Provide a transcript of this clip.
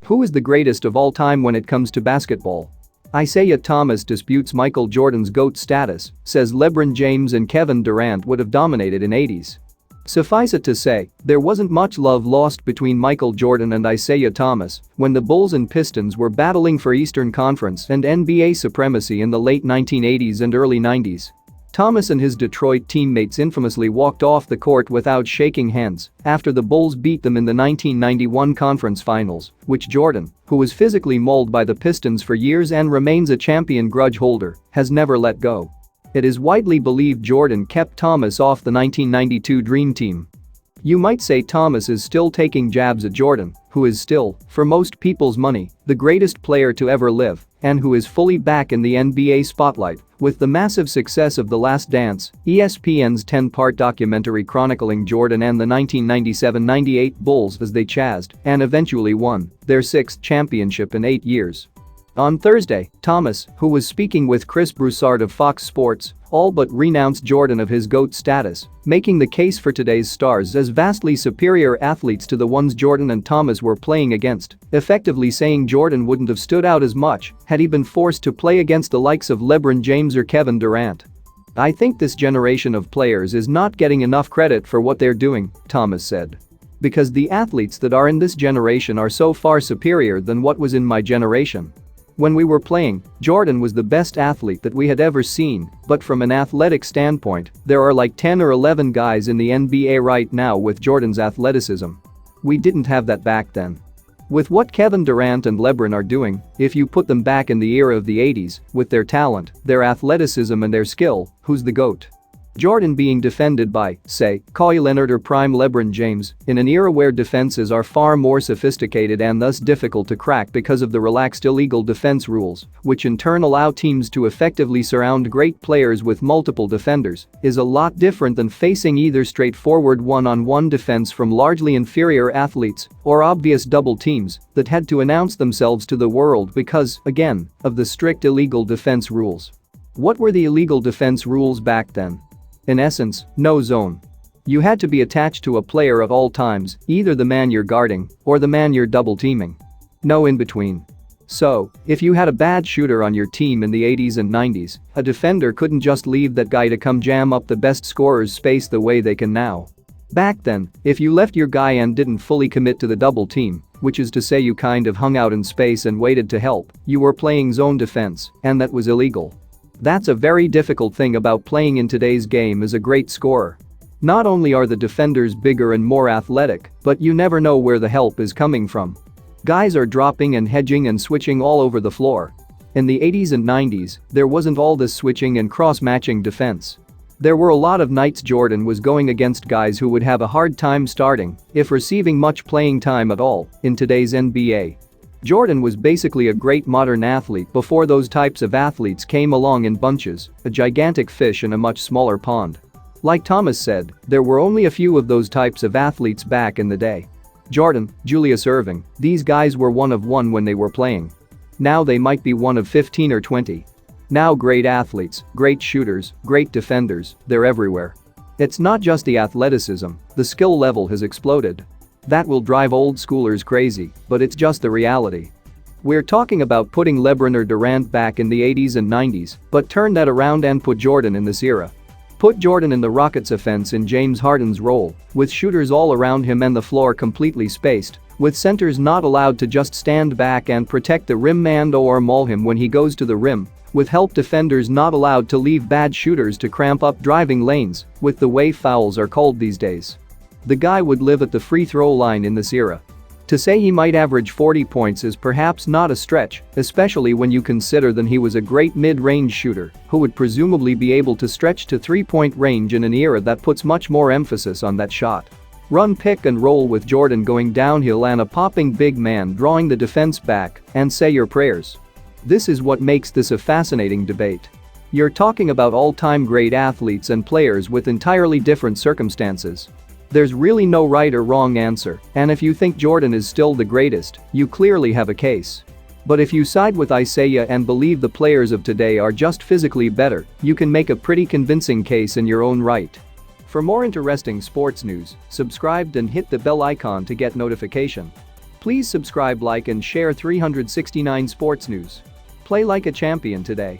Who is the greatest of all time when it comes to basketball? Isaiah Thomas disputes Michael Jordan's GOAT status, says LeBron James and Kevin Durant would have dominated in '80s. Suffice it to say, there wasn't much love lost between Michael Jordan and Isaiah Thomas when the Bulls and Pistons were battling for Eastern Conference and NBA supremacy in the late 1980s and early 90s. Thomas and his Detroit teammates infamously walked off the court without shaking hands after the Bulls beat them in the 1991 conference finals, which Jordan, who was physically mauled by the Pistons for years and remains a champion grudge holder, has never let go. It is widely believed Jordan kept Thomas off the 1992 Dream Team. You might say Thomas is still taking jabs at Jordan, who is still, for most people's money, the greatest player to ever live, and who is fully back in the NBA spotlight with the massive success of The Last Dance, ESPN's 10-part documentary chronicling Jordan and the 1997-98 Bulls as they chased and eventually won their sixth championship in 8 years. On Thursday, Thomas, who was speaking with Chris Broussard of Fox Sports, all but renounced Jordan of his GOAT status, making the case for today's stars as vastly superior athletes to the ones Jordan and Thomas were playing against, effectively saying Jordan wouldn't have stood out as much had he been forced to play against the likes of LeBron James or Kevin Durant. "I think this generation of players is not getting enough credit for what they're doing," Thomas said. "Because the athletes that are in this generation are so far superior than what was in my generation. When we were playing, Jordan was the best athlete that we had ever seen, but from an athletic standpoint, there are like 10 or 11 guys in the NBA right now with Jordan's athleticism. We didn't have that back then. With what Kevin Durant and LeBron are doing, if you put them back in the era of the '80s, with their talent, their athleticism and their skill, who's the GOAT?" Jordan being defended by, say, Kawhi Leonard or prime LeBron James, in an era where defenses are far more sophisticated and thus difficult to crack because of the relaxed illegal defense rules, which in turn allow teams to effectively surround great players with multiple defenders, is a lot different than facing either straightforward one-on-one defense from largely inferior athletes or obvious double teams that had to announce themselves to the world because, again, of the strict illegal defense rules. What were the illegal defense rules back then? In essence, no zone. You had to be attached to a player at all times, either the man you're guarding or the man you're double teaming. No in between. So, if you had a bad shooter on your team in the '80s and '90s, a defender couldn't just leave that guy to come jam up the best scorer's space the way they can now. Back then, if you left your guy and didn't fully commit to the double team, which is to say you kind of hung out in space and waited to help, you were playing zone defense, and that was illegal. That's a very difficult thing about playing in today's game as a great scorer. Not only are the defenders bigger and more athletic, but you never know where the help is coming from. Guys are dropping and hedging and switching all over the floor. In the '80s and '90s, there wasn't all this switching and cross-matching defense. There were a lot of nights Jordan was going against guys who would have a hard time starting, if receiving much playing time at all, in today's NBA. Jordan was basically a great modern athlete before those types of athletes came along in bunches, a gigantic fish in a much smaller pond. Like Thomas said, there were only a few of those types of athletes back in the day. Jordan, Julius Erving, these guys were one of one when they were playing. Now they might be one of 15 or 20. Now great athletes, great shooters, great defenders, they're everywhere. It's not just the athleticism, the skill level has exploded. That will drive old schoolers crazy, but it's just the reality. We're talking about putting LeBron or Durant back in the '80s and '90s, but turn that around and put Jordan in this era. Put Jordan in the Rockets' offense in James Harden's role, with shooters all around him and the floor completely spaced, with centers not allowed to just stand back and protect the rim and/or maul him when he goes to the rim, with help defenders not allowed to leave bad shooters to cramp up driving lanes, with the way fouls are called these days. The guy would live at the free throw line in this era. To say he might average 40 points is perhaps not a stretch, especially when you consider that he was a great mid-range shooter who would presumably be able to stretch to three-point range in an era that puts much more emphasis on that shot. Run pick and roll with Jordan going downhill and a popping big man drawing the defense back, and say your prayers. This is what makes this a fascinating debate. You're talking about all-time great athletes and players with entirely different circumstances. There's really no right or wrong answer, and if you think Jordan is still the greatest, you clearly have a case. But if you side with Isaiah and believe the players of today are just physically better, you can make a pretty convincing case in your own right. For more interesting sports news, subscribe and hit the bell icon to get notification. Please subscribe, like and share 369 Sports News. Play like a champion today.